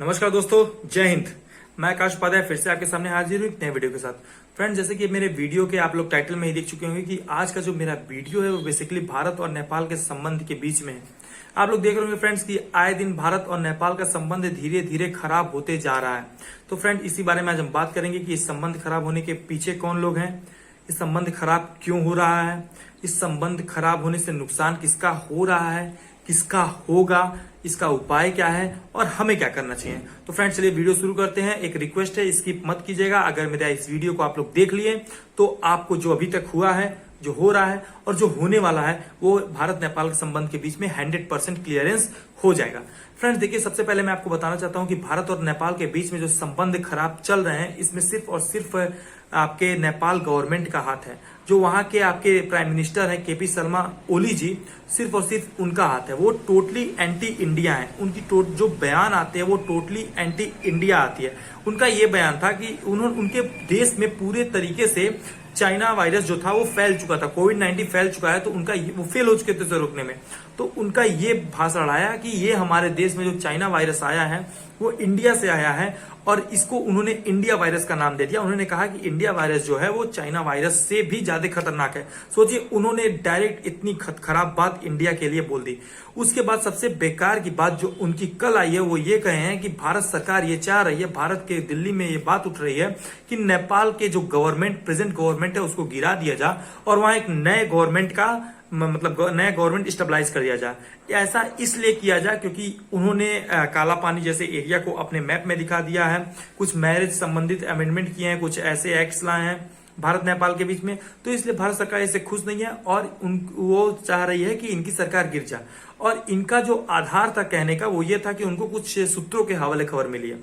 नमस्कार दोस्तों, जय हिंद। मैं आकाश उपाध्याय फिर से आपके सामने हाजिर हूँ एक नए वीडियो के साथ। फ्रेंड्स, जैसे कि मेरे वीडियो के आप लोग टाइटल में ही देख चुके होंगे कि आज का जो मेरा वीडियो है वो बेसिकली भारत और नेपाल के संबंध के बीच में है। आप लोग देख रहे होंगे फ्रेंड्स कि आए दिन भारत और नेपाल का संबंध धीरे धीरे खराब होते जा रहा है। तो फ्रेंड, इसी बारे में आज हम बात करेंगे कि इस संबंध खराब होने के पीछे कौन लोग हैं, इस संबंध खराब क्यों हो रहा है, इस संबंध खराब होने से नुकसान किसका हो रहा है, किसका होगा, इसका उपाय क्या है और हमें क्या करना चाहिए। तो फ्रेंड्स, चलिए वीडियो शुरू करते हैं। एक रिक्वेस्ट है, स्किप मत कीजिएगा। अगर मेरा इस वीडियो को आप लोग देख लिए तो आपको जो अभी तक हुआ है, जो हो रहा है और जो होने वाला है वो भारत नेपाल के संबंध के बीच में 100% क्लियरेंस हो जाएगा। फ्रेंड्स देखिए, सबसे पहले मैं आपको बताना चाहता हूं कि भारत और नेपाल के बीच में जो संबंध खराब चल रहे हैं इसमें सिर्फ और सिर्फ आपके नेपाल गवर्नमेंट का हाथ है। जो वहां के आपके प्राइम मिनिस्टर हैं केपी शर्मा ओली जी, सिर्फ और सिर्फ उनका हाथ है। वो टोटली एंटी इंडिया है। उनकी जो बयान आते हैं वो टोटली एंटी इंडिया आती है। उनका ये बयान था कि उनके देश में पूरे तरीके से चाइना वायरस जो था वो फैल चुका था, कोविड-19 फैल चुका है, तो उनका वो फेल हो चुके थे उसे रोकने में। तो उनका ये भाषण आया कि ये हमारे देश में जो चाइना वायरस आया है वो इंडिया से आया है और इसको उन्होंने इंडिया वायरस का नाम दे दिया। उन्होंने कहा कि इंडिया वायरस जो है वो चाइना वायरस से भी ज्यादा खतरनाक है। सोचिए, उन्होंने डायरेक्ट इतनी खराब बात इंडिया के लिए बोल दी। उसके बाद सबसे बेकार की बात जो उनकी कल आई है वो ये कहे हैं कि भारत सरकार ये चाह रही है, भारत के दिल्ली में ये बात उठ रही है कि नेपाल के जो गवर्नमेंट, प्रेजेंट गवर्नमेंट है उसको गिरा दिया जा और वहां एक नए गवर्नमेंट का नया गवर्नमेंट स्टेबलाइज कर दिया जाए। ऐसा इसलिए किया जाए क्योंकि उन्होंने काला पानी जैसे एरिया को अपने मैप में दिखा दिया है, कुछ मैरिज संबंधित अमेंडमेंट किए हैं, कुछ ऐसे एक्ट्स लाए हैं भारत नेपाल के बीच में। तो इसलिए भारत सरकार इससे खुश नहीं है और वो चाह रही है कि इनकी सरकार गिर जाए। और इनका जो आधार था कहने का वो ये था कि उनको कुछ सूत्रों के हवाले खबर मिली है।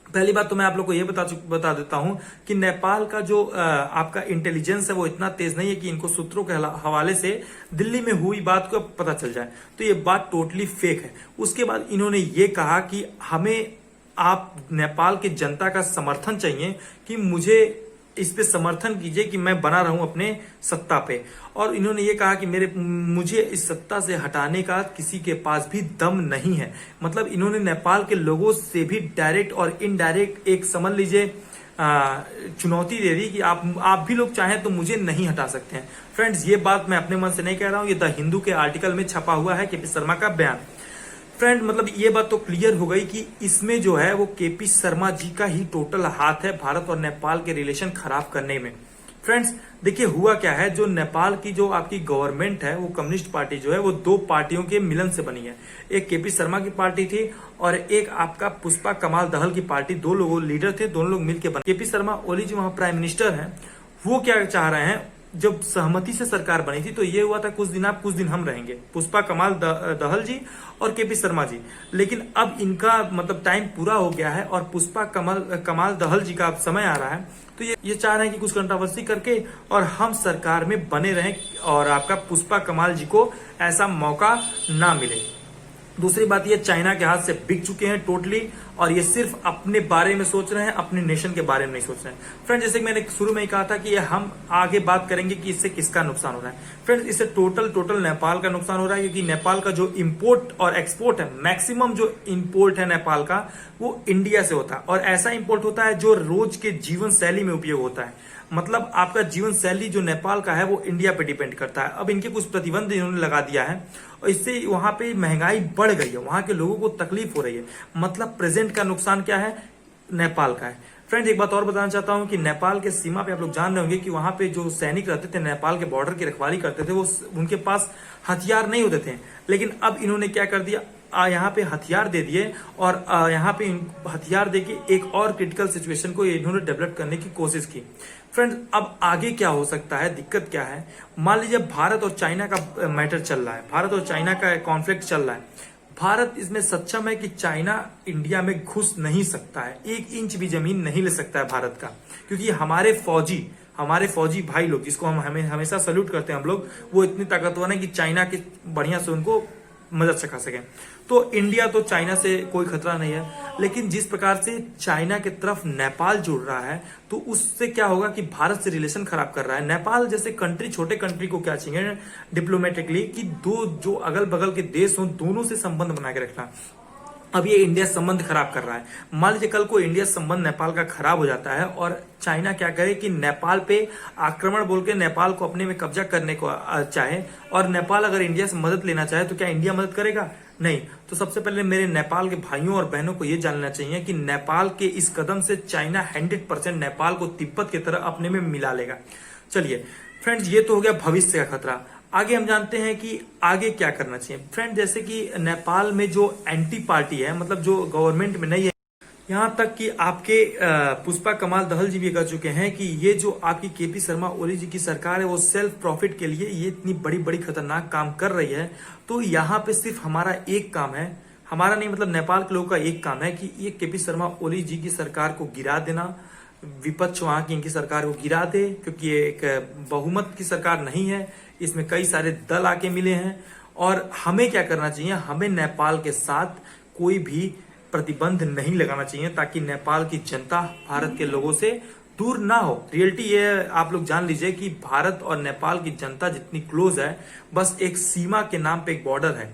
पहली बात तो मैं आप लोग को ये बता देता हूं कि नेपाल का जो आपका इंटेलिजेंस है वो इतना तेज नहीं है कि इनको सूत्रों के हवाले से दिल्ली में हुई बात को पता चल जाए। तो ये बात टोटली फेक है। उसके बाद इन्होंने ये कहा कि हमें आप नेपाल की जनता का समर्थन चाहिए कि मुझे इस पे समर्थन कीजिए कि मैं बना रहूं अपने सत्ता पे। और इन्होंने ये कहा कि मुझे इस सत्ता से हटाने का किसी के पास भी दम नहीं है। मतलब इन्होंने नेपाल के लोगों से भी डायरेक्ट और इनडायरेक्ट एक समझ लीजिए चुनौती दे दी कि आप भी लोग चाहें तो मुझे नहीं हटा सकते हैं। फ्रेंड्स, ये बात मैं अपने मन से नहीं कह रहा हूं, ये द हिंदू के आर्टिकल में छपा हुआ है केपी शर्मा का बयान। फ्रेंड, मतलब ये बात तो क्लियर हो गई कि इसमें जो है वो केपी शर्मा जी का ही टोटल हाथ है भारत और नेपाल के रिलेशन खराब करने में। फ्रेंड्स देखिए, हुआ क्या है, जो नेपाल की जो आपकी गवर्नमेंट है वो कम्युनिस्ट पार्टी जो है वो दो पार्टियों के मिलन से बनी है। एक केपी शर्मा की पार्टी थी और एक आपका पुष्पा कमाल दहल की पार्टी। दो लोग लीडर थे, दोनों लोग मिलकर बने। केपी शर्मा ओली जी वहां प्राइम मिनिस्टर हैं। वो क्या चाह रहे हैं, जब सहमति से सरकार बनी थी तो ये हुआ था कुछ दिन आप कुछ दिन हम रहेंगे, पुष्पा कमाल दहल जी और केपी शर्मा जी। लेकिन अब इनका मतलब टाइम पूरा हो गया है और पुष्पा कमाल दहल जी का अब समय आ रहा है। तो ये चाह रहे हैं कि कुछ कंट्रोवर्सी करके और हम सरकार में बने रहें और आपका पुष्पा कमाल जी को ऐसा मौका ना मिले। दूसरी बात, ये चाइना के हाथ से बिक चुके हैं टोटली और ये सिर्फ अपने बारे में सोच रहे हैं, अपने नेशन के बारे में नहीं सोच रहे हैं। फ्रेंड, जैसे कि मैंने शुरू में ही कहा था कि हम आगे बात करेंगे कि इससे किसका नुकसान हो रहा है। फ्रेंड्स, इससे टोटल नेपाल का नुकसान हो रहा है क्योंकि नेपाल का जो इंपोर्ट और एक्सपोर्ट है, मैक्सिमम जो इंपोर्ट है नेपाल का वो इंडिया से होता है और ऐसा इंपोर्ट होता है जो रोज के जीवन शैली में उपयोग होता है। मतलब आपका जीवन शैली जो नेपाल का है वो इंडिया पे डिपेंड करता है। अब इनके कुछ प्रतिबंध इन्होंने लगा दिया है और इससे वहां पे महंगाई बढ़ गई है, वहां के लोगों को तकलीफ हो रही है। मतलब प्रेजेंट का नुकसान क्या है, नेपाल का है। फ्रेंड्स, एक बात और बताना चाहता हूं कि नेपाल के सीमा पे आप लोग जान रहे होंगे कि वहां पे जो सैनिक रहते थे, नेपाल के बॉर्डर की रखवाली करते थे, वो उनके पास हथियार नहीं होते थे। लेकिन अब इन्होंने क्या कर दिया, यहाँ पे हथियार दे दिए और यहाँ पे हथियार देके एक और क्रिटिकल सिचुएशन को इन्होंने डेवलप करने की कोशिश की। फ्रेंड्स, अब आगे क्या हो सकता है, दिक्कत क्या है, मान लीजिए भारत और चाइना का मैटर चल रहा है, भारत और चाइना का कॉन्फ्लिक्ट चल रहा है। भारत इसमें सक्षम है कि चाइना इंडिया में घुस नहीं सकता है, 1 इंच भी जमीन नहीं ले सकता है भारत का, क्योंकि हमारे फौजी भाई लोग जिसको हम हमेशा सल्यूट करते हैं हम लोग, वो इतनी ताकतवर है कि चाइना के बढ़िया से उनको मदद सिखा सके। तो इंडिया तो चाइना से कोई खतरा नहीं है, लेकिन जिस प्रकार से चाइना की तरफ नेपाल जुड़ रहा है तो उससे क्या होगा कि भारत से रिलेशन खराब कर रहा है। नेपाल जैसे कंट्री, छोटे कंट्री को क्या चाहिए डिप्लोमेटिकली कि दो जो अगल बगल के देश हों दोनों से संबंध बना के रखना। अब ये इंडिया संबंध खराब कर रहा है। मान लीजिए कल को इंडिया संबंध नेपाल का खराब हो जाता है और चाइना क्या करे कि नेपाल पे आक्रमण बोल के नेपाल को अपने में कब्जा करने को चाहे, और नेपाल अगर इंडिया से मदद लेना चाहे तो क्या इंडिया मदद करेगा? नहीं। तो सबसे पहले मेरे नेपाल के भाइयों और बहनों को यह जानना चाहिए कि नेपाल के इस कदम से चाइना 100% नेपाल को तिब्बत की तरह अपने में मिला लेगा। चलिए फ्रेंड्स, ये तो हो गया भविष्य का खतरा। आगे हम जानते हैं कि आगे क्या करना चाहिए। फ्रेंड, जैसे कि नेपाल में जो एंटी पार्टी है, मतलब जो गवर्नमेंट में नहीं है, यहां तक कि आपके पुष्पा कमाल दहल जी भी कह चुके हैं कि ये जो आपकी केपी शर्मा ओली जी की सरकार है वो सेल्फ प्रॉफिट के लिए ये इतनी बड़ी बड़ी खतरनाक काम कर रही है। तो यहाँ पे सिर्फ हमारा एक काम है, हमारा नहीं मतलब नेपाल के लोगों का एक काम है कि ये केपी शर्मा ओली जी की सरकार को गिरा देना, विपक्ष वहां की इनकी सरकार को गिरा दे, क्योंकि ये एक बहुमत की सरकार नहीं है, इसमें कई सारे दल आके मिले हैं। और हमें क्या करना चाहिए, हमें नेपाल के साथ कोई भी प्रतिबंध नहीं लगाना चाहिए ताकि नेपाल की जनता भारत के लोगों से दूर ना हो। रियलिटी ये आप लोग जान लीजिए कि भारत और नेपाल की जनता जितनी क्लोज है, बस एक सीमा के नाम पे एक बॉर्डर है,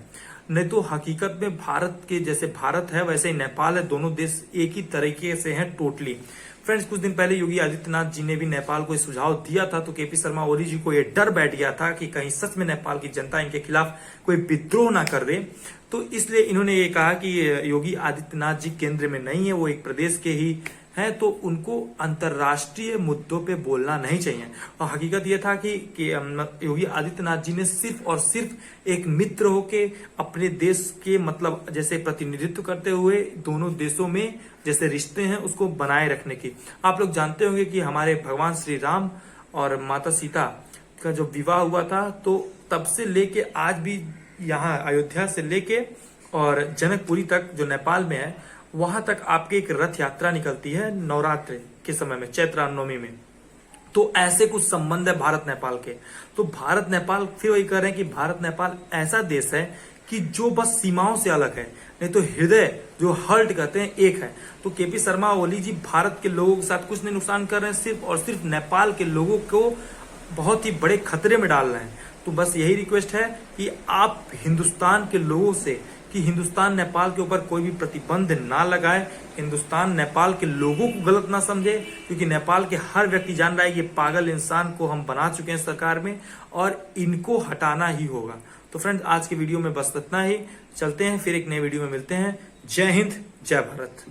नहीं तो हकीकत में भारत के जैसे भारत है वैसे ही नेपाल है, दोनों देश एक ही तरीके से हैं टोटली। फ्रेंड्स, कुछ दिन पहले योगी आदित्यनाथ जी ने भी नेपाल को सुझाव दिया था, तो केपी शर्मा ओली जी को यह डर बैठ गया था कि कहीं सच में नेपाल की जनता इनके खिलाफ कोई विद्रोह ना कर दे। तो इसलिए इन्होंने ये कहा कि योगी आदित्यनाथ जी केंद्र में नहीं है, वो एक प्रदेश के ही हैं, तो उनको अंतरराष्ट्रीय मुद्दों पे बोलना नहीं चाहिए। और हकीकत यह था कि योगी आदित्यनाथ जी ने सिर्फ और सिर्फ एक मित्र होके अपने देश के मतलब जैसे प्रतिनिधित्व करते हुए दोनों देशों में जैसे रिश्ते हैं उसको बनाए रखने की। आप लोग जानते होंगे कि हमारे भगवान श्री राम और माता सीता का जो विवाह हुआ था, तो तब से लेके आज भी यहाँ अयोध्या से लेके और जनकपुरी तक जो नेपाल में है, वहां तक आपके एक रथ यात्रा निकलती है नवरात्र के समय में, चैत्र नवमी में। तो ऐसे कुछ संबंध है भारत नेपाल के। तो भारत नेपाल फिर वही कह रहे हैं कि भारत नेपाल ऐसा देश है कि जो बस सीमाओं से अलग है, नहीं तो हृदय जो हर्ट कहते हैं एक है। तो केपी शर्मा ओली जी भारत के लोगों के साथ कुछ नहीं नुकसान कर रहे हैं, सिर्फ और सिर्फ नेपाल के लोगों को बहुत ही बड़े खतरे में डाल रहे हैं। तो बस यही रिक्वेस्ट है कि आप हिंदुस्तान के लोगों से कि हिंदुस्तान नेपाल के ऊपर कोई भी प्रतिबंध ना लगाए, हिंदुस्तान नेपाल के लोगों को गलत ना समझे, क्योंकि नेपाल के हर व्यक्ति जान रहा है कि पागल इंसान को हम बना चुके हैं सरकार में और इनको हटाना ही होगा। तो फ्रेंड्स, आज की वीडियो में बस इतना ही। चलते हैं, फिर एक नए वीडियो में मिलते हैं। जय हिंद, जय भारत।